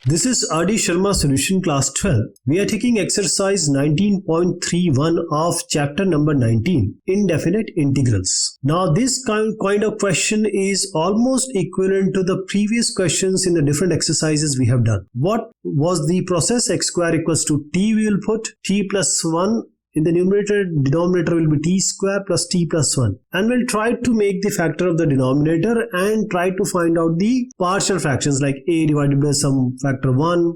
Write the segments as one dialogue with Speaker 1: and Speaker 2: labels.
Speaker 1: This is R.D. Sharma Solution Class 12. We are taking exercise 19.31 of chapter number 19, Indefinite Integrals. Now this kind of question is almost equivalent to the previous questions in the different exercises we have done. What was the process? X square equals to t, we will put t plus 1. In the numerator, denominator will be t square plus t plus 1. And we'll try to make the factor of the denominator and try to find out the partial fractions like a divided by some factor 1,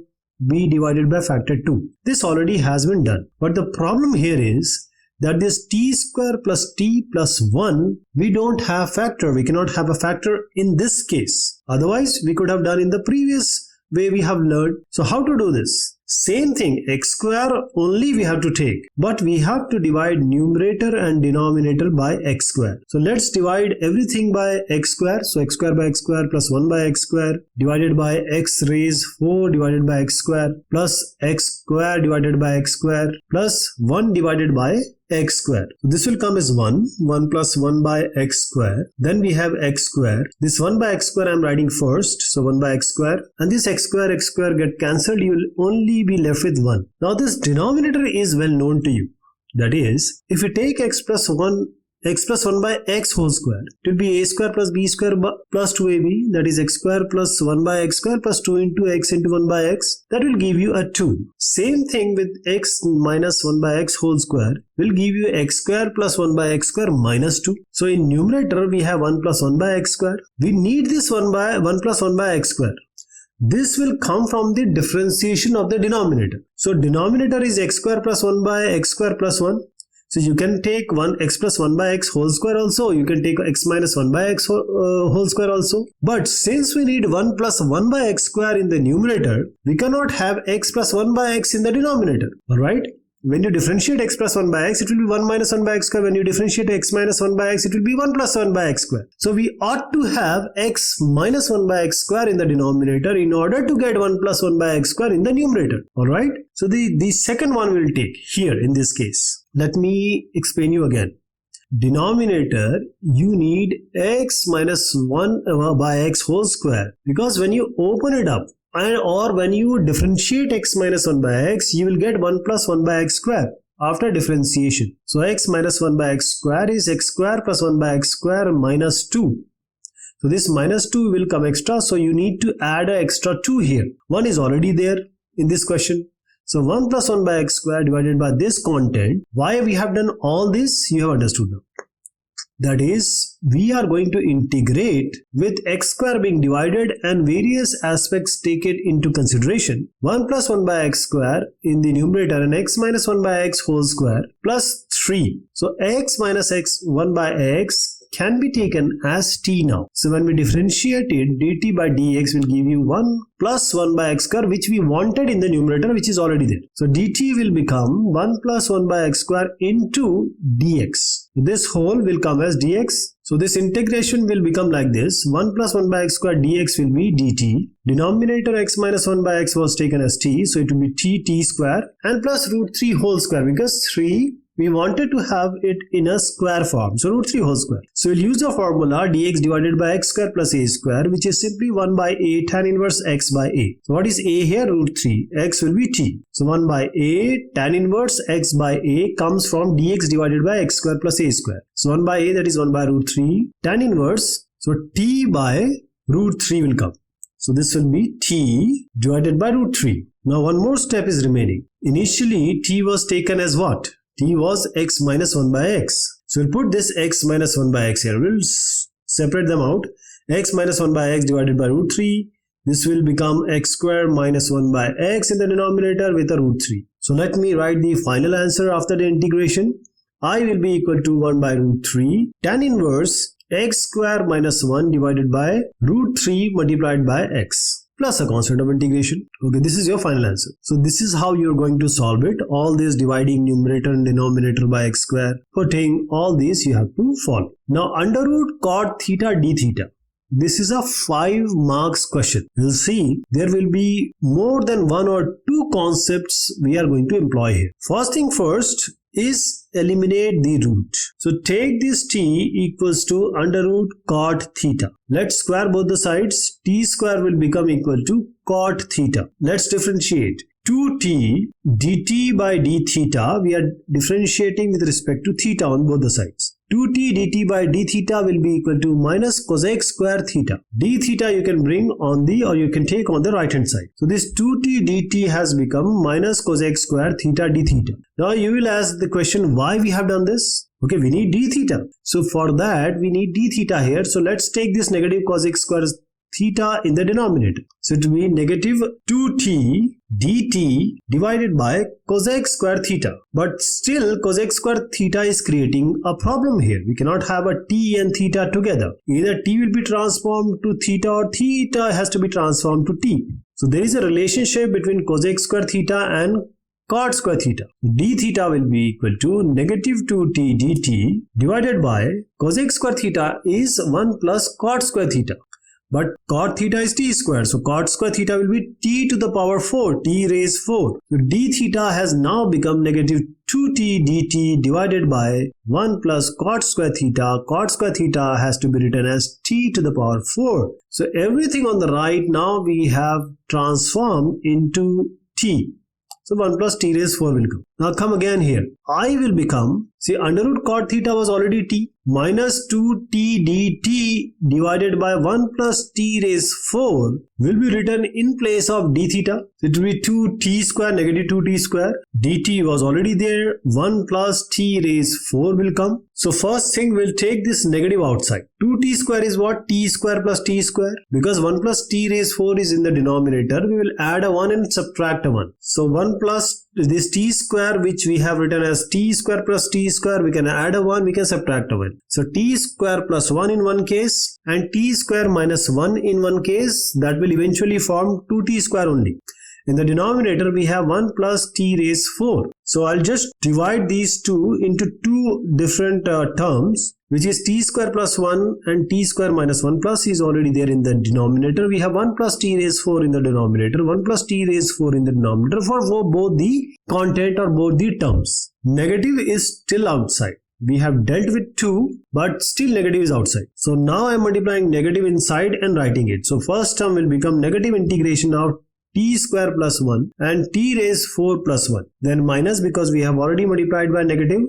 Speaker 1: b divided by factor 2. This already has been done. But the problem here is that this t square plus t plus 1, we don't have factor. We cannot have a factor in this case. Otherwise, we could have done in the previous way we have learned. So how to do this? Same thing, x square only we have to take, but we have to divide numerator and denominator by x square. So let's divide everything by x square. So x square by x square plus 1 by x square divided by x raised 4 divided by x square plus x square divided by x square plus 1 divided by x square. So this will come as 1 plus 1 by x square. Then we have x square. This 1 by x square I am writing first. So 1 by x square. And this x square get cancelled. You will only be left with 1. Now this denominator is well known to you. That is, if you take x plus 1 by x whole square, it will be a square plus b square plus 2ab, that is x square plus 1 by x square plus 2 into x into 1 by x, that will give you a 2. Same thing with x minus 1 by x whole square will give you x square plus 1 by x square minus 2. So in numerator we have 1 plus 1 by x square. We need this 1 plus 1 by x square. This will come from the differentiation of the denominator. So denominator is x square plus 1 by x square plus 1. So you can take x plus 1 by x whole square also. You can take x minus 1 by x whole square also. But since we need 1 plus 1 by x square in the numerator, we cannot have x plus 1 by x in the denominator. Alright? When you differentiate x plus 1 by x, it will be 1 minus 1 by x square. When you differentiate x minus 1 by x, it will be 1 plus 1 by x square. So we ought to have x minus 1 by x square in the denominator in order to get 1 plus 1 by x square in the numerator. Alright? So the second one we'll take here in this case. Let me explain you again. Denominator, you need x minus 1 by x whole square, because when you open it up, or when you differentiate x minus 1 by x, you will get 1 plus 1 by x square after differentiation. So x minus 1 by x square is x square plus 1 by x square minus 2. So this minus 2 will come extra, so you need to add an extra 2 here. 1 is already there in this question. So 1 plus 1 by x square divided by this content. Why we have done all this, you have understood now. That is, we are going to integrate with x square being divided and various aspects taken into consideration. 1 plus 1 by x square in the numerator and x minus 1 by x whole square plus 3. So x minus x 1 by x can be taken as t now. So when we differentiate it, dt by dx will give you 1 plus 1 by x square, which we wanted in the numerator, which is already there. So dt will become 1 plus 1 by x square into dx. This whole will come as dx. So this integration will become like this. 1 plus 1 by x square dx will be dt. Denominator x minus 1 by x was taken as t. So it will be t square and plus root 3 whole square, because 3 we wanted to have it in a square form. So root 3 whole square. So we'll use the formula dx divided by x square plus a square, which is simply 1 by a tan inverse x by a. So what is a here? Root 3. X will be t. So 1 by a tan inverse x by a comes from dx divided by x square plus a square. So 1 by a, that is 1 by root 3. Tan inverse, so t by root 3 will come. So this will be t divided by root 3. Now one more step is remaining. Initially t was taken as what? T was x minus 1 by x. So we'll put this x minus 1 by x here. We'll separate them out. X minus 1 by x divided by root 3. This will become x square minus 1 by x in the denominator with a root 3. So let me write the final answer after the integration. I will be equal to 1 by root 3 tan inverse x square minus 1 divided by root 3 multiplied by x, plus a constant of integration. Okay, this is your final answer. So this is how you're going to solve it. All this dividing numerator and denominator by x square, putting all these you have to follow. Now under root cot theta d theta. This is a 5 marks question. You'll see there will be more than 1 or 2 concepts we are going to employ here. First thing first, is eliminate the root. So take this t equals to under root cot theta. Let's square both the sides. T square will become equal to cot theta. Let's differentiate. 2t dt by d theta, we are differentiating with respect to theta on both the sides. 2t dt by d theta will be equal to minus cosec square theta. D theta you can bring on the, or you can take on the right hand side. So this 2t dt has become minus cosec square theta d theta. Now you will ask the question, why we have done this? Okay, we need d theta. So for that we need d theta here. So let's take this negative cosec square theta in the denominator. So it will be negative 2t dt divided by cosec square theta. But still cosec square theta is creating a problem here. We cannot have a t and theta together. Either t will be transformed to theta or theta has to be transformed to t. So there is a relationship between cosec square theta and cot square theta. D theta will be equal to negative 2t dt divided by cosec square theta is 1 plus cot square theta. But cot theta is t square, so cot square theta will be t to the power 4, t raised 4. So d theta has now become negative 2t dt divided by 1 plus cot square theta. Cot square theta has to be written as t to the power 4. So everything on the right now we have transformed into t. So 1 plus t raised 4 will come. Now come again here. I will become, see, under root cot theta was already t, minus 2t dt divided by 1 plus t raised 4 will be written in place of d theta. It will be 2t square, negative 2t square. dt was already there. 1 plus t raised 4 will come. So first thing, we'll take this negative outside. 2t square is what? T square plus t square. Because 1 plus t raised 4 is in the denominator, we will add a 1 and subtract a 1. So 1 plus this t square, which we have written as t square plus t square, we can add a 1, we can subtract a 1. So t square plus 1 in one case and t square minus 1 in one case, that will eventually form 2t square only. In the denominator we have 1 plus t raised 4. So I'll just divide these two into two different terms, which is t square plus 1 and t square minus 1 plus is already there in the denominator. We have 1 plus t raised 4 in the denominator, 1 plus t raised 4 in the denominator for both the content or both the terms. Negative is still outside. We have dealt with 2, but still negative is outside. So now I am multiplying negative inside and writing it. So first term will become negative integration of t square plus 1 and t raised 4 plus 1. Then minus, because we have already multiplied by negative,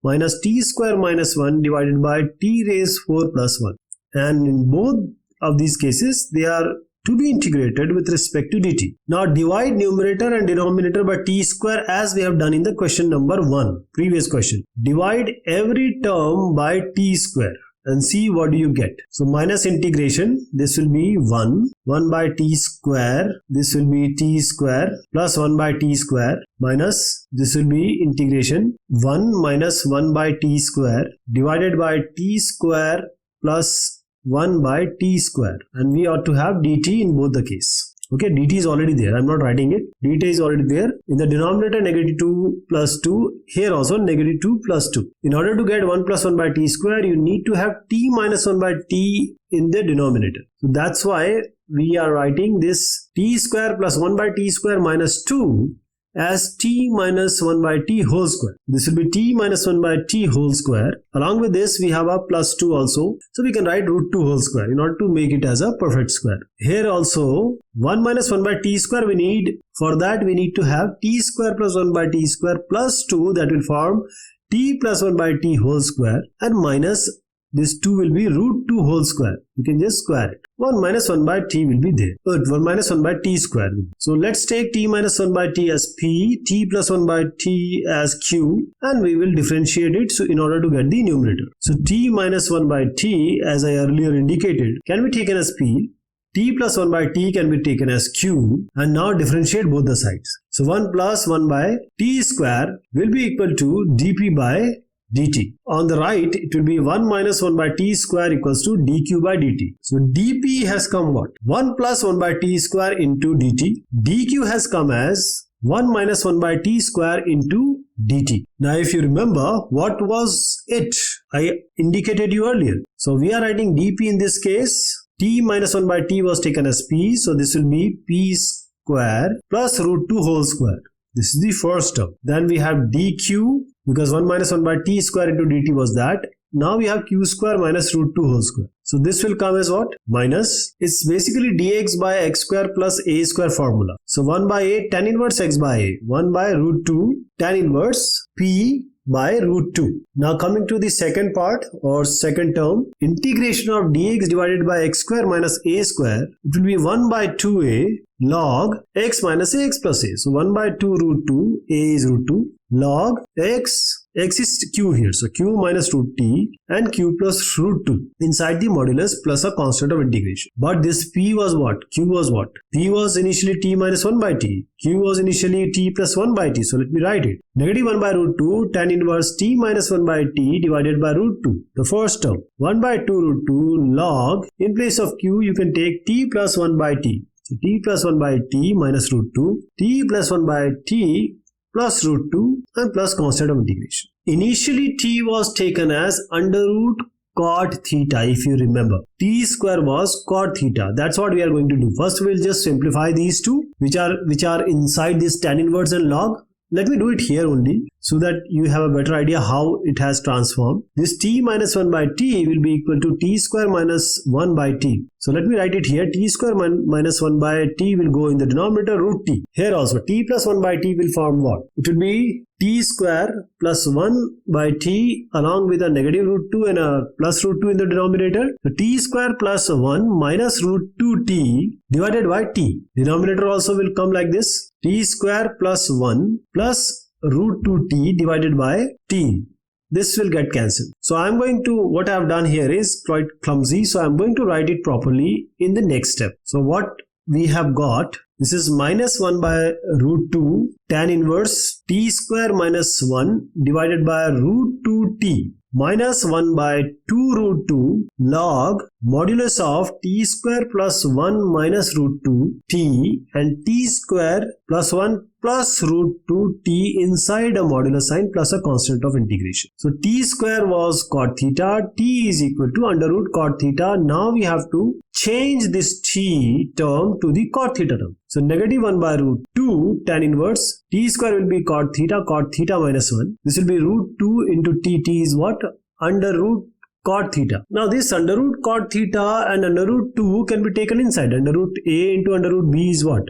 Speaker 1: minus t square minus 1 divided by t raised 4 plus 1. And in both of these cases, they are to be integrated with respect to dt. Now divide numerator and denominator by t square as we have done in the question number 1, previous question. Divide every term by t square and see what do you get. So minus integration, this will be 1 by t square, this will be t square plus 1 by t square, minus this will be integration 1 minus 1 by t square divided by t square plus 1 by t square, and we ought to have dt in both the case. Okay, dt is already there. I'm not writing it. dt is already there. In the denominator, negative 2 plus 2. Here also negative 2 plus 2. In order to get 1 plus 1 by t square, you need to have t minus 1 by t in the denominator. So that's why we are writing this t square plus 1 by t square minus 2 as t minus 1 by t whole square. This will be t minus 1 by t whole square. Along with this, we have a plus 2 also. So we can write root 2 whole square in order to make it as a perfect square. Here also, 1 minus 1 by t square we need. For that, we need to have t square plus 1 by t square plus 2, that will form t plus 1 by t whole square, and minus this 2 will be root 2 whole square. You can just square it. 1 minus 1 by t will be there. 1 minus 1 by t square. So let's take t minus 1 by t as p, t plus 1 by t as q, and we will differentiate it so in order to get the numerator. So t minus 1 by t, as I earlier indicated, can be taken as p. T plus 1 by t can be taken as q, and now differentiate both the sides. So 1 plus 1 by t square will be equal to dp by dt. On the right, it will be 1 minus 1 by t square equals to dq by dt. So dp has come what? 1 plus 1 by t square into dt. dq has come as 1 minus 1 by t square into dt. Now if you remember, what was it? I indicated you earlier. So we are writing dp in this case. T minus 1 by t was taken as p. So this will be p square plus root 2 whole square. This is the first term. Then we have dq because 1 minus 1 by t square into dt was that. Now we have q square minus root 2 whole square. So this will come as what? Minus, it's basically dx by x square plus a square formula. So 1 by a tan inverse x by a, 1 by root 2 tan inverse p by root 2. Now coming to the second part or second term, integration of dx divided by x square minus a square, it will be 1 by 2a log x minus ax plus a. So 1 by 2 root 2, a is root 2, log x is q here. So q minus root t and q plus root 2 inside the modulus plus a constant of integration. But this p was what? Q was what? P was initially t minus 1 by t. Q was initially t plus 1 by t. So let me write it. Negative 1 by root 2 tan inverse t minus 1 by t divided by root 2. The first term. 1 by 2 root 2 log. In place of q you can take t plus 1 by t. So t plus 1 by t minus root 2. T plus 1 by t plus root 2 and plus constant of integration. Initially t was taken as under root cot theta, if you remember. T square was cot theta. That's what we are going to do. First we'll just simplify these two which are inside this tan inverse and log. Let me do it here only so that you have a better idea how it has transformed. This t minus 1 by t will be equal to t square minus 1 by t. So let me write it here. T square minus 1 by t will go in the denominator root t. Here also t plus 1 by t will form what? It will be t square plus 1 by t along with a negative root 2 and a plus root 2 in the denominator. So t square plus 1 minus root 2t divided by t. Denominator also will come like this. T square plus 1 plus root 2t divided by t. This will get cancelled. So I'm going to, what I've done here is quite clumsy. So I'm going to write it properly in the next step. So what we have got, this is minus 1 by root 2 tan inverse t square minus 1 divided by root 2t minus 1 by 2 root 2 log modulus of t square plus 1 minus root 2 t and t square plus 1 plus root 2 t inside a modulus sign plus a constant of integration. So t square was cot theta, t is equal to under root cot theta. Now we have to change this t term to the cot theta term. So negative 1 by root 2 tan inverse t square will be cot theta minus 1. This will be root 2 into t. T is what? Under root cot theta. Now this under root cot theta and under root 2 can be taken inside. Under root a into under root b is what?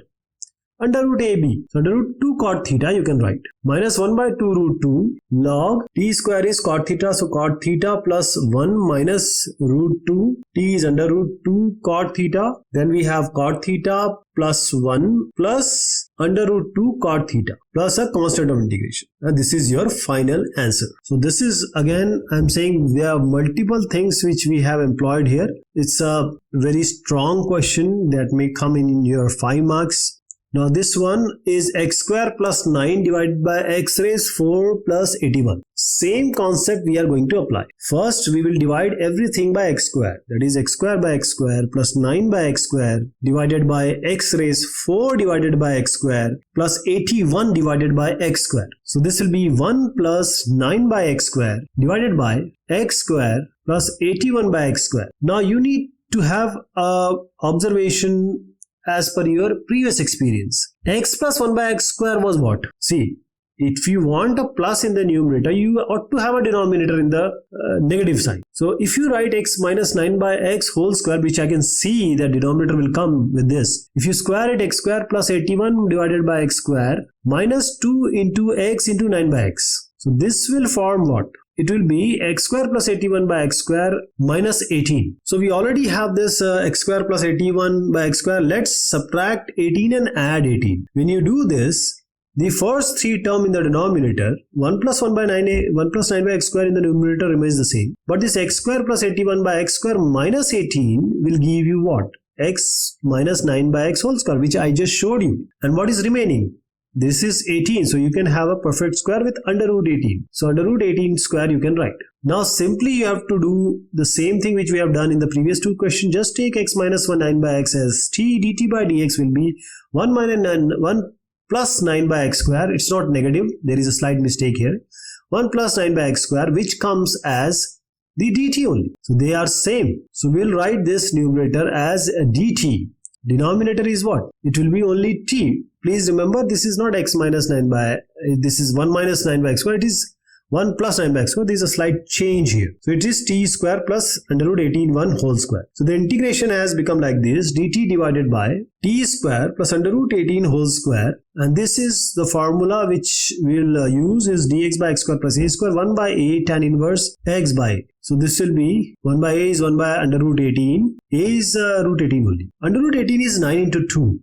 Speaker 1: Under root AB. So under root 2 cot theta you can write. Minus 1 by 2 root 2 log t square is cot theta. So cot theta plus 1 minus root 2. T is under root 2 cot theta. Then we have cot theta plus 1 plus under root 2 cot theta plus a constant of integration. And this is your final answer. So this is, again I'm saying, there are multiple things which we have employed here. It's a very strong question that may come in your 5 marks. Now this one is x square plus 9 divided by x raised 4 plus 81. Same concept we are going to apply. First we will divide everything by x square. That is x square by x square plus 9 by x square divided by x raised 4 divided by x square plus 81 divided by x square. So this will be 1 plus 9 by x square divided by x square plus 81 by x square. Now you need to have a observation as per your previous experience. X plus 1 by x square was what? See, if you want a plus in the numerator, you ought to have a denominator in the negative sign. So if you write x minus 9 by x whole square, which I can see the denominator will come with this. If you square it, x square plus 81 divided by x square minus 2 into x into 9 by x. So this will form what? It will be x square plus 81 by x square minus 18. So we already have this x square plus 81 by x square. Let's subtract 18 and add 18. When you do this, the first 3 term in the denominator, 1 plus 1 by 9, 1 plus 9 by x square in the numerator remains the same. But this x square plus 81 by x square minus 18 will give you what? X minus 9 by x whole square, which I just showed you. And what is remaining? This is 18, so you can have a perfect square with under root 18. So under root 18 square you can write. Now simply you have to do the same thing which we have done in the previous 2 questions. Just take x minus 1 9 by x as t. Dt by dx will be 1 minus 9, 1 plus 9 by x square. It's not negative. There is a slight mistake here. 1 plus 9 by x square, which comes as the dt only. So they are same. So we'll write this numerator as a dt. Denominator is what? It will be only t. Please remember, this is not x minus 9 by, this is 1 minus 9 by x square. It is 1 plus 9 by x square. There is a slight change here. So it is t square plus under root 18 1 whole square. So the integration has become like this, dt divided by t square plus under root 18 whole square. And this is the formula which we'll use is dx by x square plus a square 1 by a tan inverse x by a. So this will be 1 by a is 1 by under root 18. A is root 18 only. Under root 18 is 9 into 2.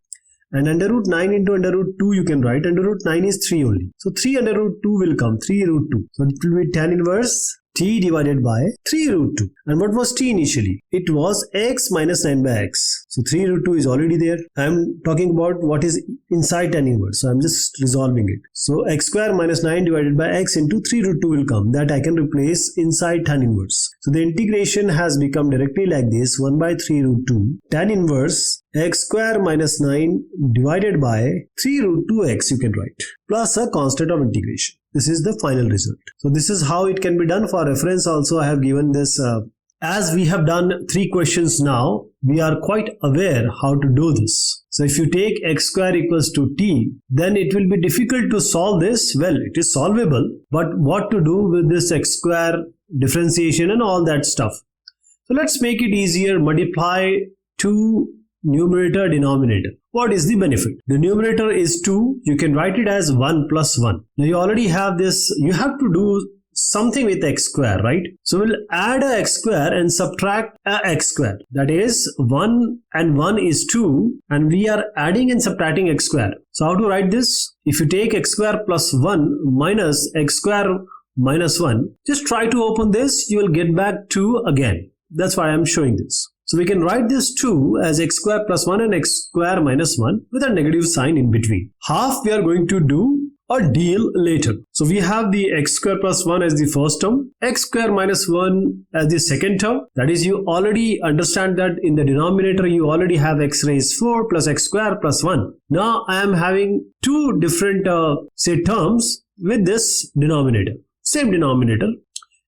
Speaker 1: And under root 9 into under root 2 you can write. Under root 9 is 3 only. So 3 under root 2 will come. 3 root 2. So it will be tan inverse t divided by 3 root 2. And what was t initially? It was x minus 9 by x. So 3 root 2 is already there. I am talking about what is inside tan inverse. So I am just resolving it. So x square minus 9 divided by x into 3 root 2 will come. That I can replace inside tan inverse. So the integration has become directly like this. 1 by 3 root 2 tan inverse x square minus 9 divided by 3 root 2x you can write. Plus a constant of integration. This is the final result. So this is how it can be done. For reference also I have given this. As we have done 3 questions now, we are quite aware how to do this. So if you take x square equals to t, then it will be difficult to solve this. Well, it is solvable, but what to do with this x square differentiation and all that stuff. So let's make it easier. Multiply 2 numerator denominator. What is the benefit? The numerator is 2. You can write it as 1 plus 1. Now you already have this. You have to do something with x square, right? So we'll add a x square and subtract a x square. That is 1 and 1 is 2 and we are adding and subtracting x square. So how to write this? If you take x square plus 1 minus x square minus 1, just try to open this. You will get back 2 again. That's why I'm showing this. So we can write this 2 as x square plus 1 and x square minus 1 with a negative sign in between. Half we are going to do a deal later. So we have the x square plus 1 as the first term, x square minus 1 as the second term. That is, you already understand that in the denominator you already have x raised 4 plus x square plus 1. Now I am having 2 different terms with this denominator. Same denominator.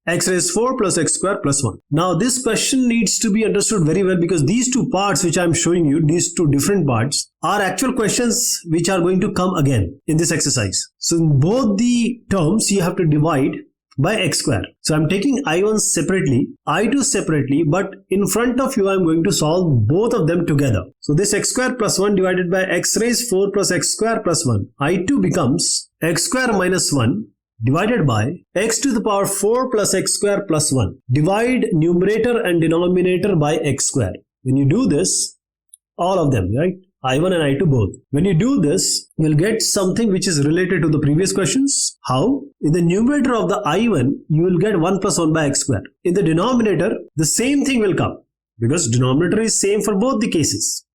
Speaker 1: X raised 4 plus x square plus 1. Now this question needs to be understood very well because these 2 parts which I am showing you, these 2 different parts are actual questions which are going to come again in this exercise. So in both the terms you have to divide by x square. So I am taking I1 separately, I2 separately, but in front of you I am going to solve both of them together. So this x square plus 1 divided by x raised 4 plus x square plus 1. I2 becomes x square minus 1 divided by x to the power 4 plus x square plus 1. Divide numerator and denominator by x square. When you do this, all of them, right? I1 and I2 both. When you do this, you'll get something which is related to the previous questions. How? In the numerator of the I1, you will get 1 plus 1 by x square. In the denominator, the same thing will come because denominator is same for both the cases.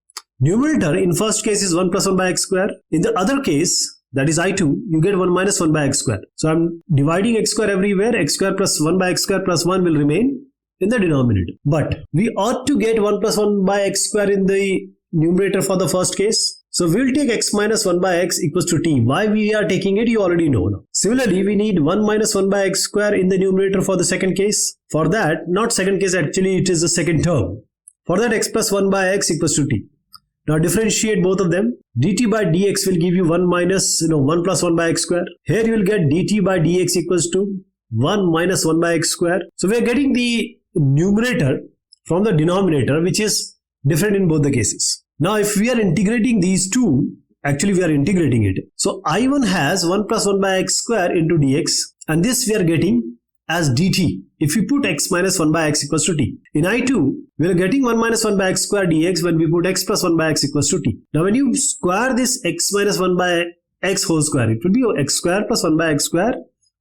Speaker 1: Numerator in first case is 1 plus 1 by x square. In the other case, that is I2, you get 1 minus 1 by x square. So I'm dividing x square everywhere. X square plus 1 by x square plus 1 will remain in the denominator. But we ought to get 1 plus 1 by x square in the numerator for the first case. So we'll take x minus 1 by x equals to t. Why we are taking it, you already know now. Similarly, we need 1 minus 1 by x square in the numerator for the second case. For that, not second case, actually it is the second term. For that, x plus 1 by x equals to t. Now differentiate both of them. dt by dx will give you 1 minus 1 plus 1 by x square. Here you will get dt by dx equals to 1 minus 1 by x square. So we are getting the numerator from the denominator, which is different in both the cases. Now if we are integrating these two, actually we are integrating it. So I1 has 1 plus 1 by x square into dx, and this we are getting as dt. If we put x minus 1 by x equals to t. In I2, we are getting 1 minus 1 by x square dx when we put x plus 1 by x equals to t. Now when you square this x minus 1 by x whole square, it will be x square plus 1 by x square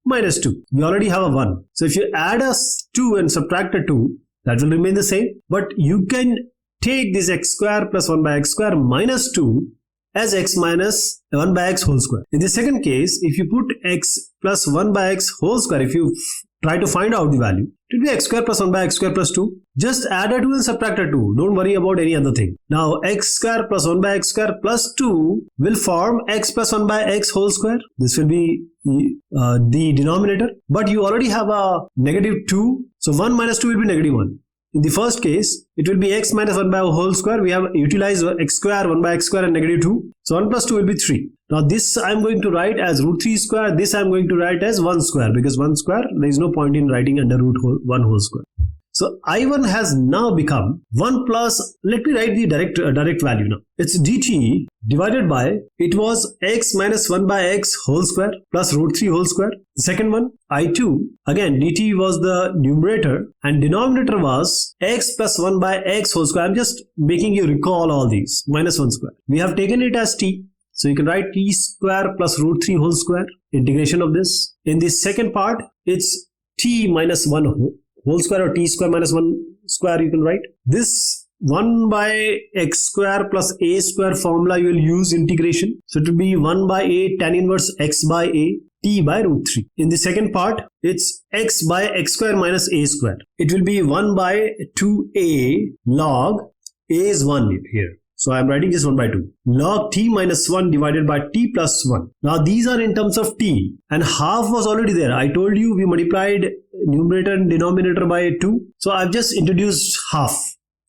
Speaker 1: minus 2. We already have a 1. So if you add a 2 and subtract a 2, that will remain the same. But you can take this x square plus 1 by x square minus 2 as x minus 1 by x whole square. In the second case, if you put x plus 1 by x whole square, if you try to find out the value, it will be x square plus 1 by x square plus 2. Just add a 2 and subtract a 2. Don't worry about any other thing. Now x square plus 1 by x square plus 2 will form x plus 1 by x whole square. This will be the denominator. But you already have a negative 2. So 1 minus 2 will be negative 1. In the first case, it will be x minus 1 by whole square. We have utilized x square, 1 by x square and negative 2. So 1 plus 2 will be 3. Now this I am going to write as root 3 square. This I am going to write as 1 square, because 1 square, there is no point in writing under root 1 whole square. So I1 has now become 1 plus, let me write the direct value now. It's dt divided by, it was x minus 1 by x whole square plus root 3 whole square. The second one, I2, again dt was the numerator and denominator was x plus 1 by x whole square. I'm just making you recall all these, minus 1 square. We have taken it as t. So you can write t square plus root 3 whole square, integration of this. In the second part, it's t minus 1 whole square or t square minus 1 square you can write. This 1 by x square plus a square formula you will use integration. So it will be 1 by a tan inverse x by a t by root 3. In the second part, it's x by x square minus a square. It will be 1 by 2a log, a is 1 here. So I am writing just 1 by 2. Log t minus 1 divided by t plus 1. Now these are in terms of t and half was already there. I told you we multiplied numerator and denominator by 2. So I've just introduced half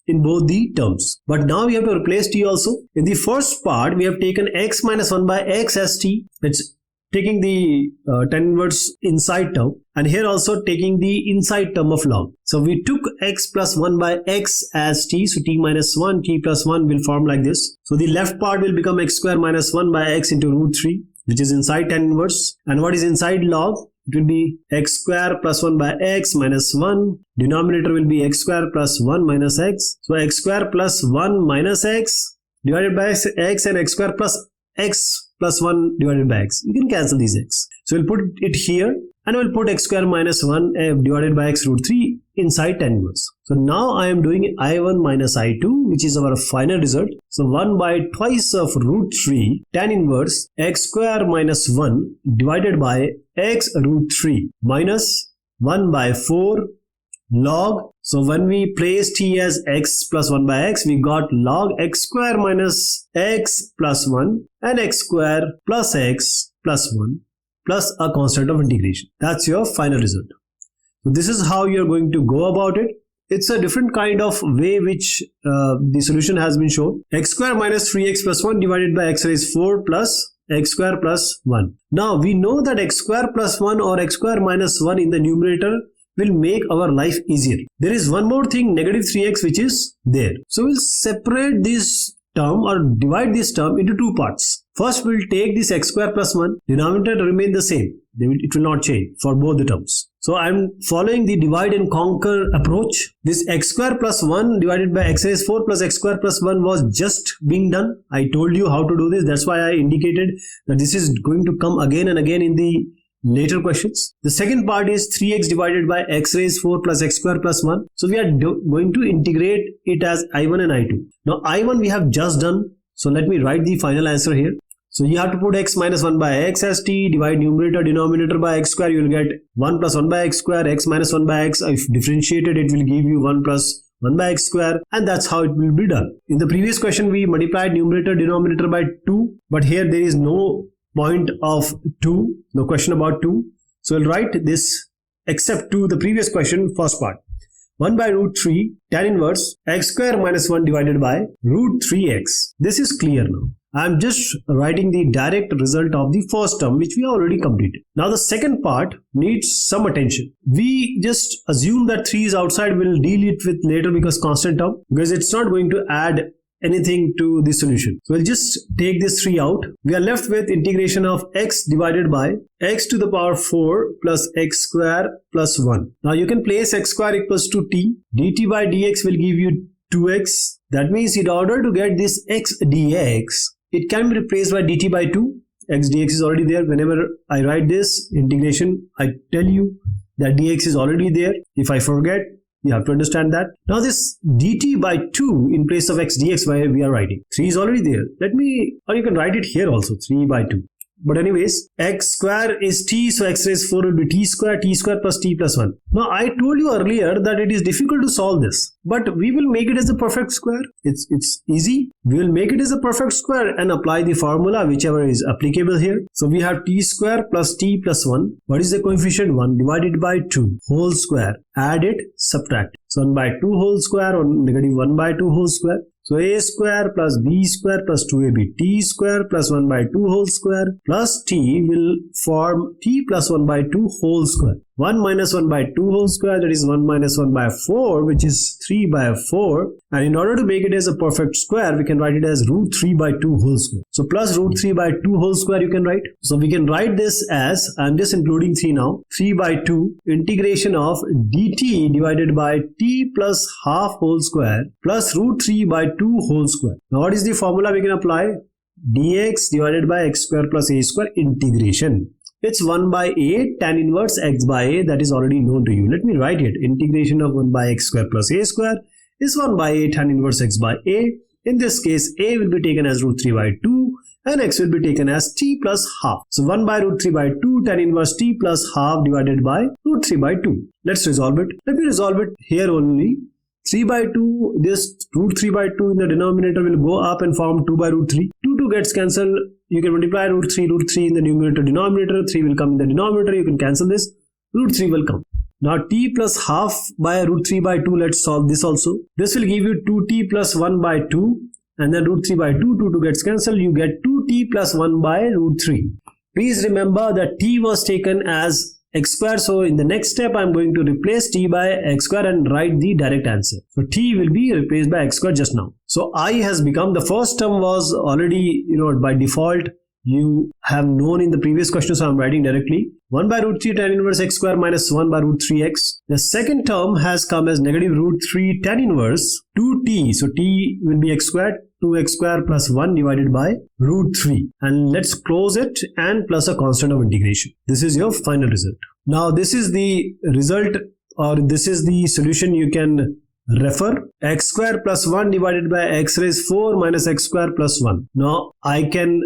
Speaker 1: in both the terms. But now we have to replace t also. In the first part, we have taken x minus 1 by x as t. It's taking the tan inverse inside term, and here also taking the inside term of log. So we took x plus 1 by x as t, so t minus 1, t plus 1 will form like this. So the left part will become x square minus 1 by x into root 3, which is inside tan inverse. And what is inside log? It will be x square plus 1 by x minus 1. Denominator will be x square plus 1 minus x. So x square plus 1 minus x divided by x and x square plus x plus 1 divided by x. You can cancel these x. So we'll put it here and we'll put x square minus 1 divided by x root 3 inside tan inverse. So now I am doing I1 minus I2, which is our final result. So 1 by twice of root 3 tan inverse x square minus 1 divided by x root 3 minus 1 by 4 log. So when we place t as x plus 1 by x, we got log x square minus x plus 1 and x square plus x plus 1 plus a constant of integration. That's your final result. So this is how you're going to go about it. It's a different kind of way which the solution has been shown. X square minus 3x plus 1 divided by x raised 4 plus x square plus 1. Now we know that x square plus 1 or x square minus 1 in the numerator will make our life easier. There is one more thing, negative 3x, which is there. So we'll separate this term or divide this term into two parts. First, we'll take this x square plus 1. Denominator remain the same. It will not change for both the terms. So I'm following the divide and conquer approach. This x square plus 1 divided by x raised 4 plus x square plus 1 was just being done. I told you how to do this. That's why I indicated that this is going to come again and again in the later questions. The second part is 3x divided by x raised 4 plus x square plus 1. So we are going to integrate it as I1 and I2. Now I1 we have just done. So let me write the final answer here. So you have to put x minus 1 by x as t, divide numerator denominator by x square, you will get 1 plus 1 by x square, x minus 1 by x. If differentiated, it will give you 1 plus 1 by x square, and that's how it will be done. In the previous question, we multiplied numerator denominator by 2, but here there is no point of 2, no question about 2. So we'll write this except to the previous question, first part. 1 by root 3 tan inverse x square minus 1 divided by root 3x. This is clear now. I am just writing the direct result of the first term, which we already completed. Now the second part needs some attention. We just assume that 3 is outside. We'll deal it with later because constant term, because it's not going to add anything to the solution. So we'll just take this 3 out. We are left with integration of x divided by x to the power 4 plus x square plus 1. Now you can place x square equals to t. dt by dx will give you 2x. That means in order to get this x dx, it can be replaced by dt by 2. X dx is already there. Whenever I write this integration, I tell you that dx is already there. If I forget, you have to understand that. Now this dt by 2 in place of x dx, where we are writing 3 is already there. Let me, or you can write it here also, 3 by 2. But anyways, x square is t, so x raised 4 will be t square plus t plus 1. Now I told you earlier that it is difficult to solve this, but we will make it as a perfect square. It's easy. We will make it as a perfect square and apply the formula whichever is applicable here. So we have t square plus t plus 1. What is the coefficient? 1 divided by 2 whole square. Add it, subtract. So 1 by 2 whole square or negative 1 by 2 whole square. So a square plus b square plus 2ab, t square plus 1 by 2 whole square plus t will form t plus 1 by 2 whole square. 1 minus 1 by 2 whole square, that is 1 minus 1 by 4, which is 3 by 4. And in order to make it as a perfect square, we can write it as root 3 by 2 whole square. So plus root 3 by 2 whole square you can write. So we can write this as, I'm just including 3 now, 3 by 2 integration of dt divided by t plus half whole square plus root 3 by 2 whole square. Now what is the formula we can apply? Dx divided by x square plus a square integration. It's 1 by a tan inverse x by a, that is already known to you. Let me write it. Integration of 1 by x square plus a square is 1 by a tan inverse x by a. In this case, a will be taken as root 3 by 2 and x will be taken as t plus half. So 1 by root 3 by 2 tan inverse t plus half divided by root 3 by 2. Let's resolve it. Let me resolve it here only. 3 by 2, this root 3 by 2 in the denominator will go up and form 2 by root 3. 2 gets cancelled. You can multiply root 3 in the numerator denominator. 3 will come in the denominator. You can cancel this. Root 3 will come. Now t plus half by root 3 by 2. Let's solve this also. This will give you 2t plus 1 by 2. And then root 3 by 2 gets cancelled. You get 2t plus 1 by root 3. Please remember that t was taken as x square, so in the next step I'm going to replace t by x square and write the direct answer. So t will be replaced by x square just now. So I has become, the first term was already, by default you have known in the previous question, so I'm writing directly 1 by root 3 tan inverse x square minus 1 by root 3x. The second term has come as negative root 3 tan inverse 2t, so t will be x squared, 2x square plus 1 divided by root 3, and let's close it and plus a constant of integration. This is your final result. Now this is the result, or this is the solution you can refer. X square plus 1 divided by x raised 4 minus x square plus 1. Now I can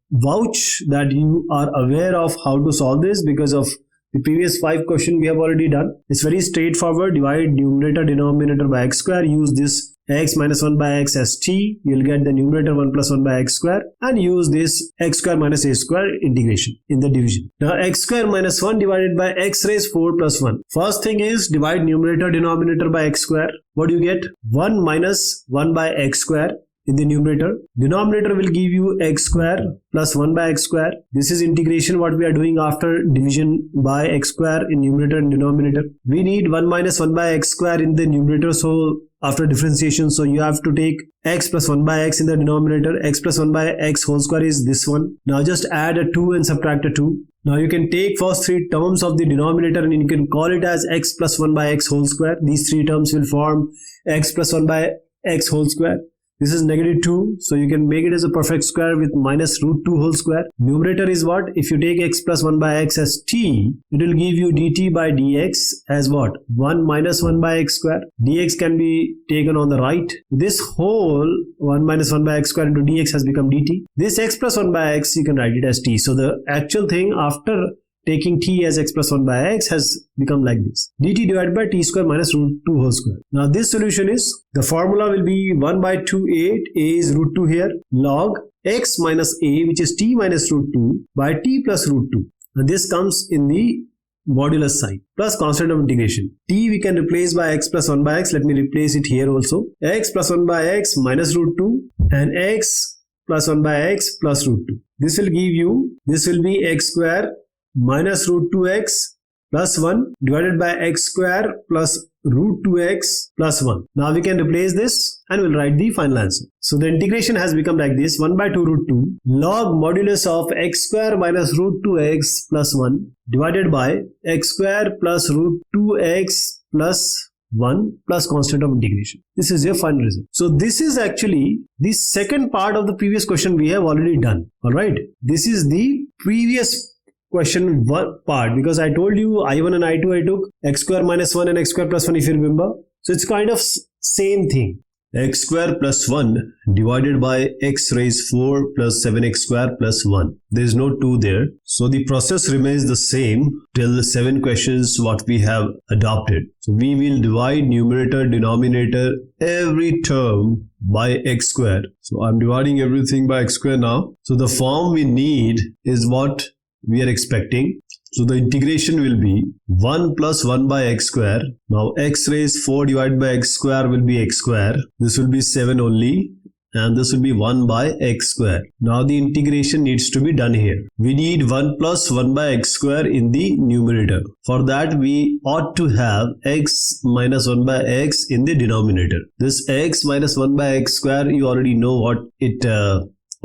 Speaker 1: vouch that you are aware of how to solve this because of the previous 5 questions we have already done. It's very straightforward. Divide numerator denominator by x square. Use this x minus 1 by x as t. You'll get the numerator 1 plus 1 by x square, and use this x square minus a square integration in the division. Now x square minus 1 divided by x raised 4 plus 1. First thing is divide numerator denominator by x square. What do you get? 1 minus 1 by x square in the numerator. Denominator will give you x square plus 1 by x square. This is integration, what we are doing after division by x square in numerator and denominator. We need 1 minus 1 by x square in the numerator, so after differentiation, so you have to take x plus 1 by x in the denominator. X plus 1 by x whole square is this one. Now just add a 2 and subtract a 2. Now you can take first 3 terms of the denominator and you can call it as x plus 1 by x whole square. These 3 terms will form x plus 1 by x whole square. This is negative 2, so you can make it as a perfect square with minus root 2 whole square. Numerator is what? If you take x plus 1 by x as t, it will give you dt by dx as what? 1 minus 1 by x square. Dx can be taken on the right. This whole 1 minus 1 by x square into dx has become dt. This x plus 1 by x, you can write it as t. So the actual thing after taking t as x plus 1 by x has become like this. dt divided by t square minus root 2 whole square. Now this solution is, the formula will be 1 by 2 8, a is root 2 here, log x minus a, which is t minus root 2 by t plus root 2. And this comes in the modulus sign plus constant of integration. T we can replace by x plus 1 by x. Let me replace it here also. X plus 1 by x minus root 2 and x plus 1 by x plus root 2. This will give you, this will be x square minus root 2x plus 1 divided by x square plus root 2x plus 1. Now we can replace this and we'll write the final answer. So the integration has become like this: 1 by 2 root 2 log modulus of x square minus root 2x plus 1 divided by x square plus root 2x plus 1 plus constant of integration. This is your final result. So this is actually the second part of the previous question we have already done. Alright, this is the previous question part, because I told you I1 and I2 I took x square minus 1 and x square plus 1, if you remember. So it's kind of same thing. x square plus 1 divided by x raised 4 plus 7x square plus 1. There is no 2 there. So the process remains the same till the 7 questions what we have adopted. So we will divide numerator, denominator, every term by x square. So I'm dividing everything by x square now. So the form we need is what we are expecting. So the integration will be 1 plus 1 by x square. Now x raised 4 divided by x square will be x square. This will be 7 only. And this will be 1 by x square. Now the integration needs to be done here. We need 1 plus 1 by x square in the numerator. For that we ought to have x minus 1 by x in the denominator. This x minus 1 by x square, you already know what it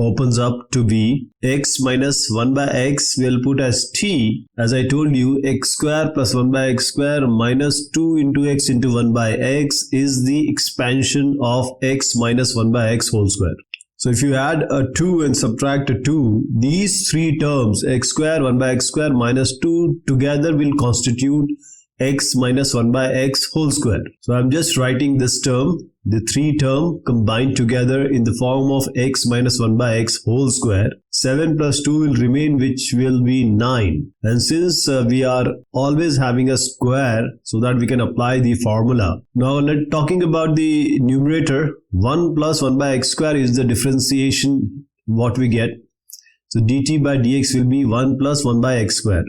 Speaker 1: opens up to be. X minus 1 by x will put as t. As I told you, x square plus 1 by x square minus 2 into x into 1 by x is the expansion of x minus 1 by x whole square. So if you add a 2 and subtract a 2, these three terms, x square, 1 by x square minus 2 together will constitute x minus 1 by x whole square. So I'm just writing this term, the three term combined together in the form of x minus 1 by x whole square. 7 plus 2 will remain, which will be 9. And since we are always having a square, so that we can apply the formula. Now talking about the numerator, 1 plus 1 by x square is the differentiation what we get. So dt by dx will be 1 plus 1 by x square.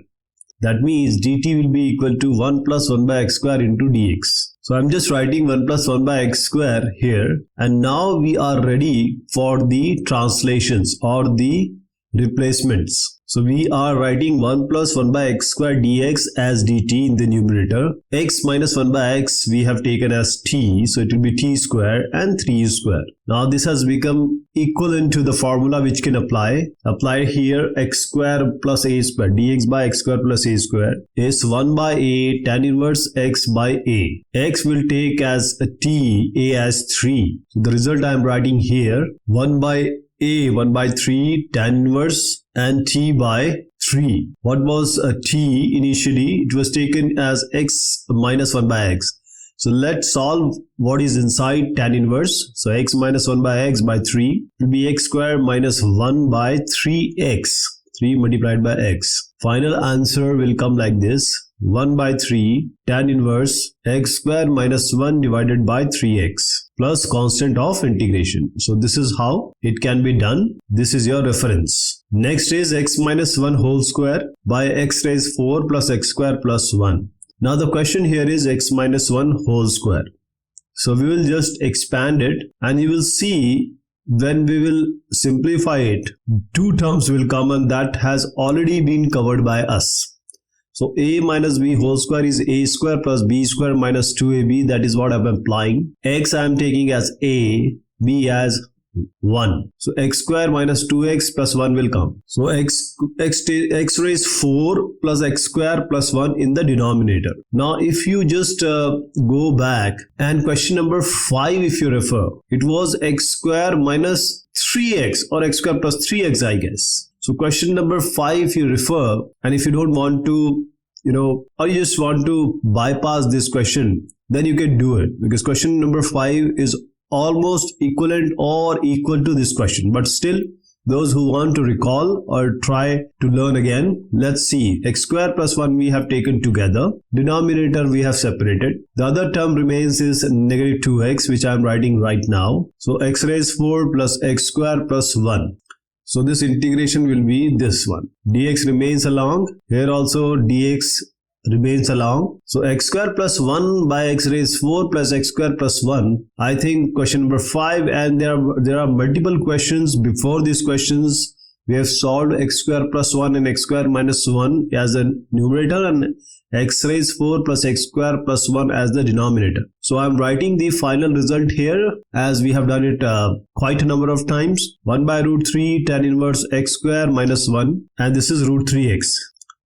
Speaker 1: That means dt will be equal to 1 plus 1 by x square into dx. So I'm just writing 1 plus 1 by x square here. And now we are ready for the translations or the replacements. So we are writing 1 plus 1 by x square dx as dt in the numerator. X minus 1 by x we have taken as t. So it will be t square and 3 square. Now this has become equivalent to the formula which can apply. Apply here x square plus a square. Dx by x square plus a square is 1 by a tan inverse x by a. X will take as a t, a as 3. So the result I am writing here 1 by a 1 by 3 tan inverse and t by 3. What was a t initially? It was taken as x minus 1 by x. So let's solve what is inside tan inverse. So x minus 1 by x by 3 will be x square minus 1 by 3x. 3 multiplied by x. Final answer will come like this. 1 by 3 tan inverse x square minus 1 divided by 3x plus constant of integration. So this is how it can be done. This is your reference. Next is x minus 1 whole square by x raised 4 plus x square plus 1. Now the question here is x minus 1 whole square. So we will just expand it and you will see when we will simplify it, two terms will come and that has already been covered by us. So a minus b whole square is a square plus b square minus 2ab. That is what I am applying. X I am taking as a, b as 1. So x square minus 2x plus 1 will come. So x raised 4 plus x square plus 1 in the denominator. Now if you just go back and question number 5 if you refer, it was x square minus 3x or x square plus 3x I guess. So question number 5 if you refer, and if you don't want to, or you just want to bypass this question, then you can do it, because question number 5 is almost equivalent or equal to this question. But still, those who want to recall or try to learn again, let's see. X square plus 1 we have taken together. Denominator we have separated. The other term remains is negative 2x, which I am writing right now. So x raised 4 plus x square plus 1. So this integration will be this one. Dx remains along. Here also dx remains along. So x square plus 1 by x raised 4 plus x square plus 1. I think question number 5, and there are multiple questions. Before these questions, we have solved x square plus 1 and x square minus 1 as a numerator and x raised 4 plus x square plus 1 as the denominator. So I am writing the final result here as we have done it quite a number of times. 1 by root 3 tan inverse x square minus 1, and this is root 3x.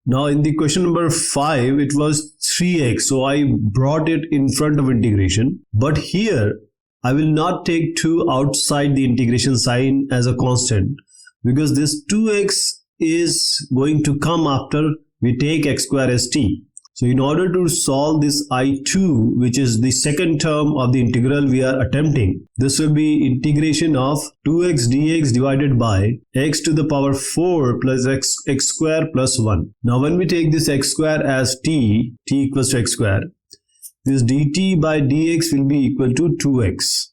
Speaker 1: Now in the question number 5 it was 3x, so I brought it in front of integration. But here I will not take 2 outside the integration sign as a constant, because this 2x is going to come after we take x square as t. So in order to solve this I2, which is the second term of the integral we are attempting, this will be integration of 2x dx divided by x to the power 4 plus x square plus 1. Now when we take this x square as t equals to x square, this dt by dx will be equal to 2x.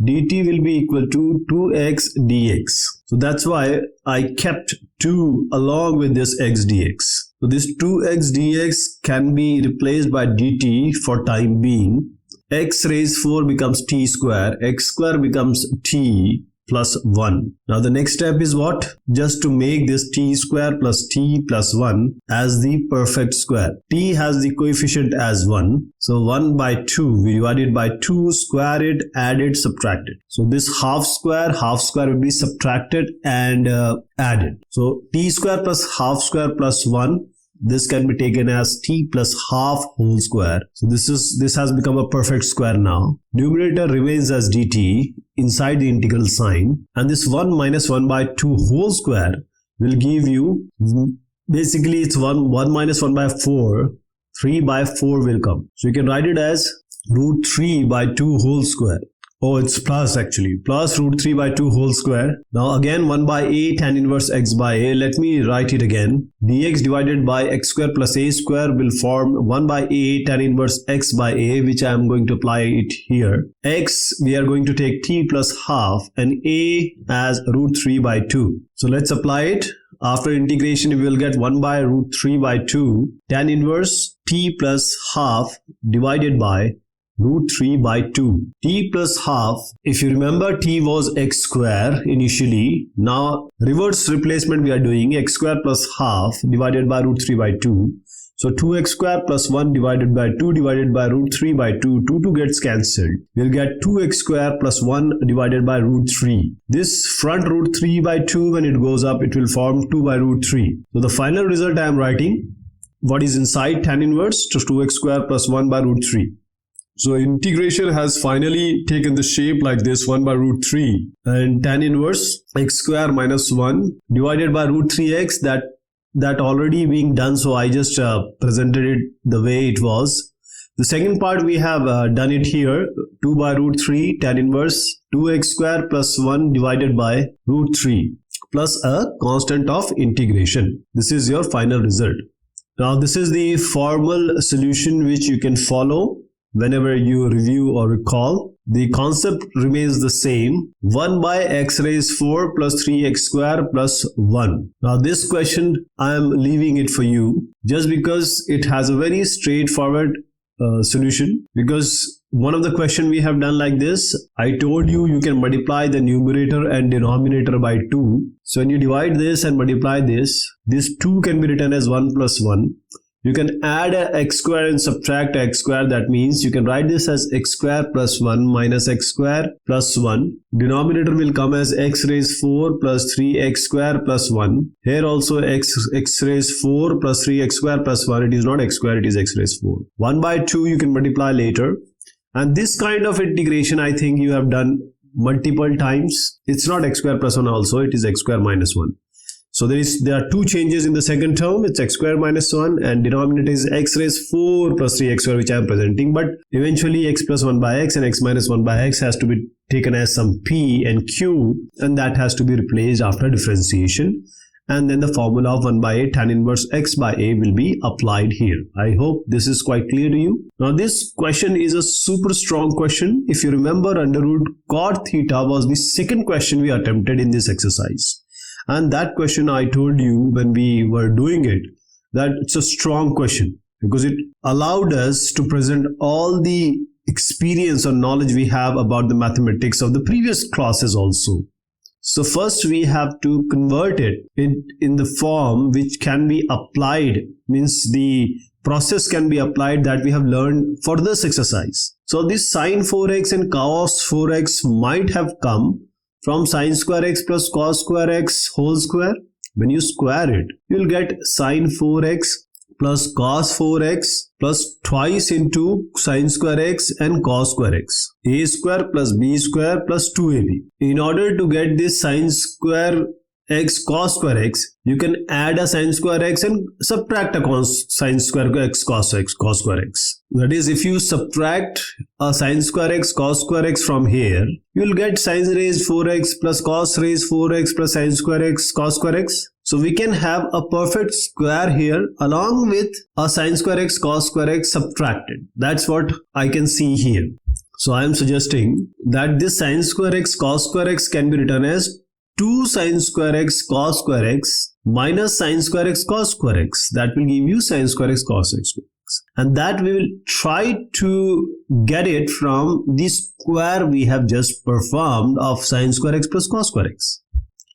Speaker 1: dt will be equal to 2x dx. So that's why I kept 2 along with this x dx. So this 2x dx can be replaced by dt for time being. X raised 4 becomes t square, x square becomes t plus 1. Now the next step is what? Just to make this t square plus t plus 1 as the perfect square. T has the coefficient as 1. So 1 by 2, we divide it by 2, square it, add it, subtract it. So this half square will be subtracted and added. So t square plus half square plus 1. This can be taken as t plus half whole square. So this has become a perfect square now. Numerator remains as dt inside the integral sign, and this 1 minus 1 by 2 whole square will give you, basically it's 1 minus 1 by 4, 3 by 4 will come. So you can write it as root 3 by 2 whole square. Oh, it's plus actually, plus root 3 by 2 whole square. Now again 1 by a tan inverse x by a. Let me write it again. Dx divided by x square plus a square will form 1 by a tan inverse x by a, which I am going to apply it here. X, we are going to take t plus half and a as root 3 by 2. So let's apply it. After integration, we will get 1 by root 3 by 2 tan inverse t plus half divided by root 3 by 2. T plus half, if you remember, t was x square initially. Now reverse replacement we are doing, x square plus half divided by root 3 by 2. So 2x square plus 1 divided by 2 divided by root 3 by 2. 2 gets cancelled. We'll get 2x square plus 1 divided by root 3. This front root 3 by 2, when it goes up, it will form 2 by root 3. So the final result I am writing, what is inside tan inverse to 2x square plus 1 by root 3. So integration has finally taken the shape like this, 1 by root 3, and tan inverse x square minus 1 divided by root 3x, that already being done, so I just presented it the way it was. The second part we have done it here, 2 by root 3 tan inverse 2x square plus 1 divided by root 3 plus a constant of integration. This is your final result. Now this is the formal solution which you can follow whenever you review or recall. The concept remains the same, 1 by x raised 4 plus 3x square plus 1. Now this question I am leaving it for you just because it has a very straightforward solution, because one of the question we have done like this, I told you you can multiply the numerator and denominator by 2. So when you divide this and multiply this 2 can be written as 1 plus 1. You can add a x square and subtract x square. That means you can write this as x square plus 1 minus x square plus 1. Denominator will come as x raised 4 plus 3x square plus 1. Here also x raised 4 plus 3x square plus 1. It is not x square, it is x raised 4. 1 by 2 you can multiply later. And this kind of integration I think you have done multiple times. It's not x square plus 1 also, it is x square minus 1. So there are two changes in the second term. It's x square minus 1 and denominator is x raised 4 plus 3x square, which I am presenting. But eventually x plus 1 by x and x minus 1 by x has to be taken as some p and q, and that has to be replaced after differentiation. And then the formula of 1 by a tan inverse x by a will be applied here. I hope this is quite clear to you. Now this question is a super strong question. If you remember, under root cot theta was the second question we attempted in this exercise. And that question I told you when we were doing it, that it's a strong question because it allowed us to present all the experience or knowledge we have about the mathematics of the previous classes also. So first we have to convert it in the form which can be applied, means the process can be applied that we have learned for this exercise. So this sine 4x and cos 4x might have come from sine square x plus cos square x whole square. When you square it, you will get sine 4x plus cos 4x plus twice into sine square x and cos square x. A square plus b square plus 2ab. In order to get this sine square x cos square x, you can add a sin square x and subtract a sin square x cos square x. That is, if you subtract a sin square x cos square x from here, you will get sin raised 4x plus cos raised 4x plus sin square x cos square x. So we can have a perfect square here along with a sin square x cos square x subtracted. That's what I can see here. So I am suggesting that this sin square x cos square x can be written as 2 sin square x cos square x minus sin square x cos square x. That will give you sin square x cos x square x. And that we will try to get it from the square we have just performed of sin square x plus cos square x.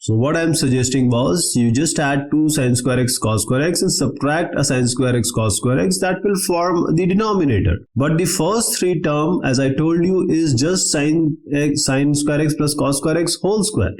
Speaker 1: So what I am suggesting was you just add 2 sin square x cos square x and subtract a sin square x cos square x. That will form the denominator. But the first 3 term, as I told you, is just sin square x plus cos square x whole square.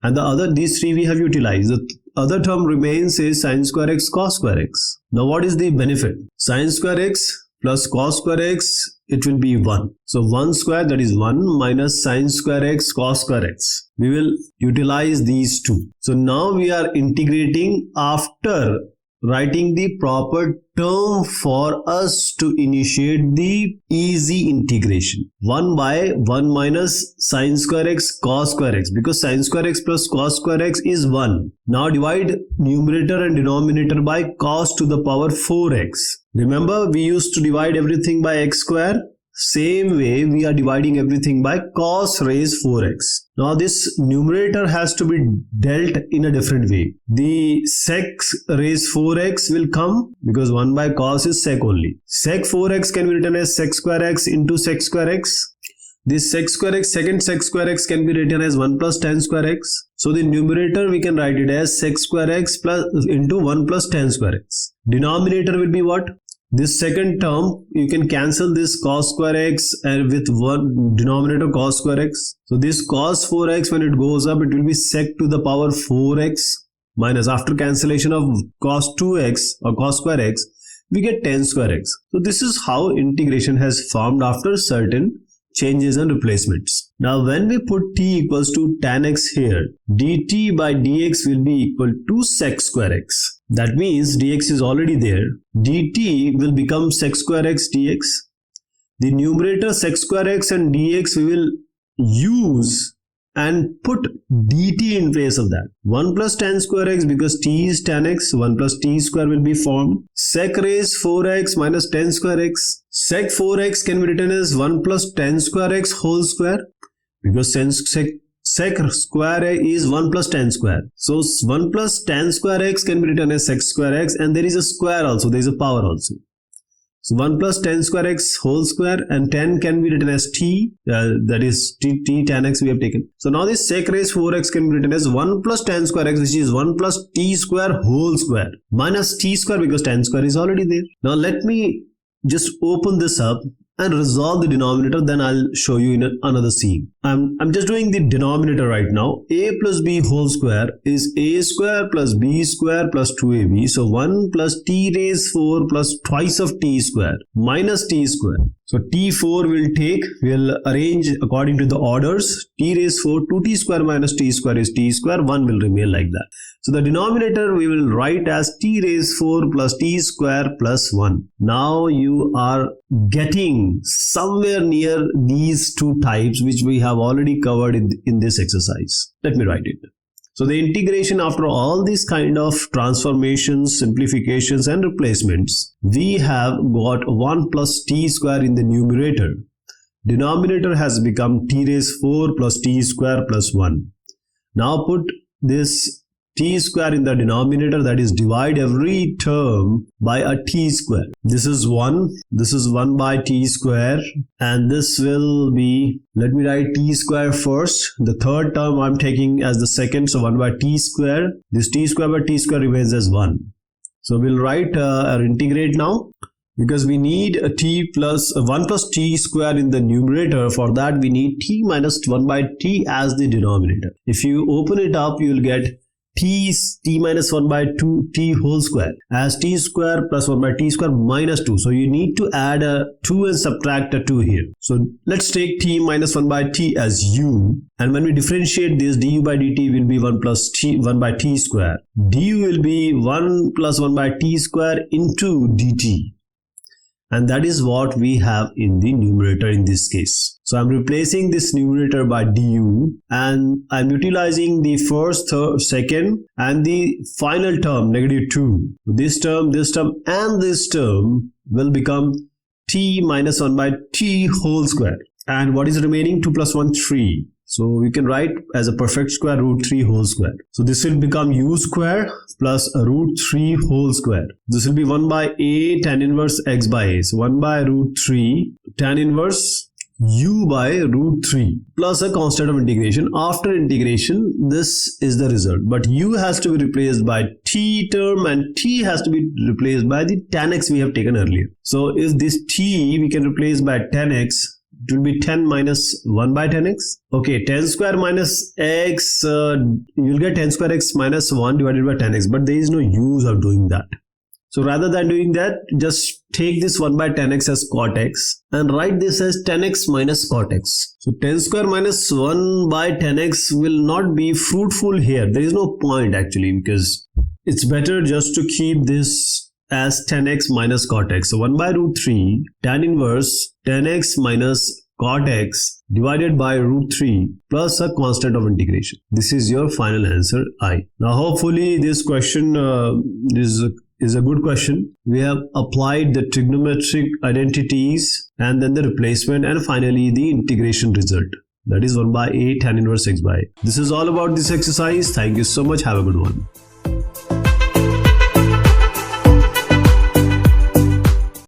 Speaker 1: And these 3 we have utilized. The other term remains is sin square x cos square x. Now what is the benefit? Sin square x plus cos square x, it will be 1. So 1 square, that is 1 minus sin square x cos square x. We will utilize these 2. So now we are integrating after writing the proper term for us to initiate the easy integration. 1 by 1 minus sin square x cos square x, because sin square x plus cos square x is 1. Now divide numerator and denominator by cos to the power 4x. Remember, we used to divide everything by x square. Same way we are dividing everything by cos raised 4x. Now this numerator has to be dealt in a different way. The sec raised 4x will come because 1 by cos is sec only. Sec 4x can be written as sec square x into sec square x. This sec square x, second sec square x can be written as 1 plus tan square x. So the numerator we can write it as sec square x plus into 1 plus tan square x. Denominator will be what? This second term, you can cancel this cos square x and with one denominator cos square x. So this cos 4x, when it goes up, it will be sec to the power 4x minus, after cancellation of cos 2x or cos square x, we get tan square x. So this is how integration has formed after certain changes and replacements. Now when we put t equals to tan x here, dt by dx will be equal to sec square x. That means dx is already there. Dt will become sec square x dx. The numerator sec square x and dx we will use and put dt in place of that. 1 plus tan square x, because t is tan x, 1 plus t square will be formed. Sec raised 4x minus tan square x. Sec 4x can be written as 1 plus tan square x whole square, because sec square is 1 plus tan square. So 1 plus tan square x can be written as sec square x, and there is a square also, there is a power also. So 1 plus tan square x whole square, and tan can be written as t, that is t tan x we have taken. So now this sec raised 4x can be written as 1 plus tan square x, which is 1 plus t square whole square, minus t square, because tan square is already there. Now let me just open this up and resolve the denominator, then I'll show you in another scene. I'm just doing the denominator right now. A plus b whole square is a square plus b square plus 2ab. So 1 plus t raised 4 plus twice of t square minus t square. So t4 we'll arrange according to the orders. T raised 4, 2t square minus t square is t square, 1 will remain like that. So the denominator we will write as t raised 4 plus t square plus 1. Now you are getting somewhere near these 2 types which we have already covered in this exercise. Let me write it. So the integration, after all these kind of transformations, simplifications and replacements, we have got 1 plus t square in the numerator. Denominator has become t raised 4 plus t square plus 1. Now put this t square in the denominator, that is divide every term by a t square. This is 1 by t square, and this will be, let me write t square first. The third term I'm taking as the second, so 1 by t square. This t square by t square remains as 1. So we'll write or integrate now, because we need a t plus 1 plus t square in the numerator. For that we need t minus 1 by t as the denominator. If you open it up, you will get t is t minus 1 by 2 t whole square as t square plus 1 by t square minus 2. So you need to add a 2 and subtract a 2 here. So let's take t minus 1 by t as u, and when we differentiate this, du by dt will be 1 plus t 1 by t square. Du will be 1 plus 1 by t square into dt. And that is what we have in the numerator in this case. So I'm replacing this numerator by du, and I'm utilizing the first, third, second, and the final term -2. This term, and this term will become t minus 1 by t whole square. And what is remaining? 2 plus 1, 3. So we can write as a perfect square root 3 whole square. So this will become u square plus root 3 whole square. This will be 1 by a tan inverse x by a. So 1 by root 3 tan inverse u by root 3 plus a constant of integration. After integration, this is the result. But u has to be replaced by t term and t has to be replaced by the tan x we have taken earlier. So if this t we can replace by tan x, it will be 10 minus 1 by 10x. Okay, 10 square minus x, you will get 10 square x minus 1 divided by 10x, but there is no use of doing that. So rather than doing that, just take this 1 by 10x as cot x and write this as 10x minus cot x. So 10 square minus 1 by 10x will not be fruitful here. There is no point actually, because it's better just to keep this as 10x minus cot x. So 1 by root 3 tan inverse 10x minus cot x divided by root 3 plus a constant of integration. This is your final answer I. Now hopefully this question is a good question. We have applied the trigonometric identities and then the replacement and finally the integration result. That is 1 by a tan inverse x by a. This is all about this exercise. Thank you so much. Have a good one.